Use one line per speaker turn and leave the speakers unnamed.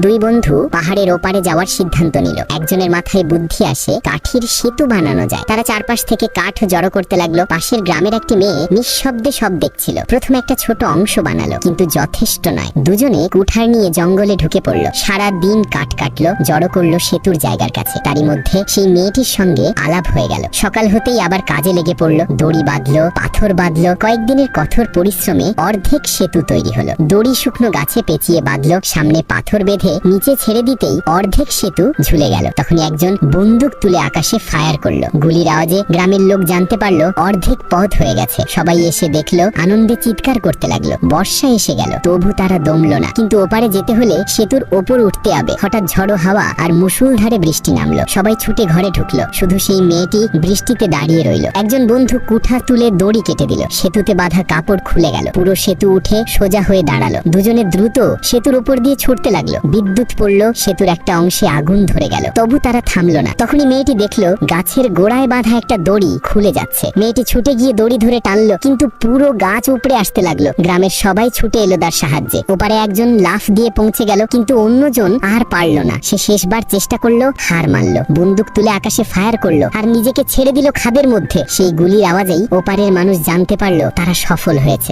দুই বন্ধু পাহাড়ের ওপারে যাওয়ার সিদ্ধান্ত নিল। একজনের মাথায় বুদ্ধি আসে কাঠের সেতু বানানো যায়। তারা চারপাশ থেকে কাঠ জড়ো করতে লাগলো। পাশের গ্রামের একটি মেয়ে নিঃশব্দে সব দেখছিল। প্রথমে একটা ছোট অংশ বানালো, কিন্তু যথেষ্ট নয়। দুজনে কুঠার নিয়ে জঙ্গলে ঢুকে পড়লো। সারা দিন কাঠ কাটলো, জড়ো করলো সেতুর জায়গার কাছে। তারই মধ্যে সেই মেয়েটির সঙ্গে আলাপ হয়ে গেল। সকাল হতেই আবার কাজে লেগে পড়লো। দড়ি বাঁধলো, পাথর বাঁধলো। কয়েকদিনের কঠোর পরিশ্রমে অর্ধেক সেতু তৈরি হলো। দড়ি শুকনো গাছে পেঁচিয়ে বাঁধলো, সামনে পাথর বেঁধে নিচে ছেড়ে দিতেই অর্ধেক সেতু ঝুলে গেল। তখন একজন বন্দুক তুলে আকাশে ফায়ার করলো। গুলির আওয়াজে গ্রামের লোক জানতে পারলো অর্ধেক পথ হয়ে গেছে। সবাই এসে দেখলো, আনন্দে চিৎকার করতে লাগলো। বর্ষা এসে গেল, তবু তারা দমলো না। কিন্তু ওপারে যেতে হলে সেতুর ওপর উঠতে হবে। হঠাৎ ঝড়ো হাওয়া আর মুষলধারে বৃষ্টি নামলো। সবাই ছুটে ঘরে ঢুকলো। শুধু সেই মেয়েটি বৃষ্টিতে দাঁড়িয়ে রইল। একজন বন্ধু কুঠার তুলে দড়ি কেটে দিল। সেতুতে বাঁধা কাপড় খুলে গেল। পুরো সেতু উঠে সোজা হয়ে দাঁড়ালো। দুজনে দ্রুত সেতুর উপর দিয়ে ছুটতে লাগলো। বিদ্যুৎ পড়লো, সেতুর একটা অংশে আগুন ধরে গেল। তবু তারা থামলো না। তখনই মেয়েটি দেখলো গাছের গোড়ায় বাঁধা একটা দড়ি খুলে যাচ্ছে। মেয়েটি ছুটে গিয়ে দড়ি ধরে টানলো, কিন্তু পুরো গাছ উপড়ে আসতে লাগলো। গ্রামের সবাই ছুটে এলো তার সাহায্যে। ওপারে একজন লাফ দিয়ে পৌঁছে গেল, কিন্তু অন্যজন আর পারলো না। সে শেষবার চেষ্টা করলো, হার মানলো। বন্দুক তুলে আকাশে ফায়ার করলো আর নিজেকে ছেড়ে দিল খাদের মধ্যে। সেই গুলির আওয়াজেই ওপারের মানুষ জানতে পারলো তারা সফল হয়েছে।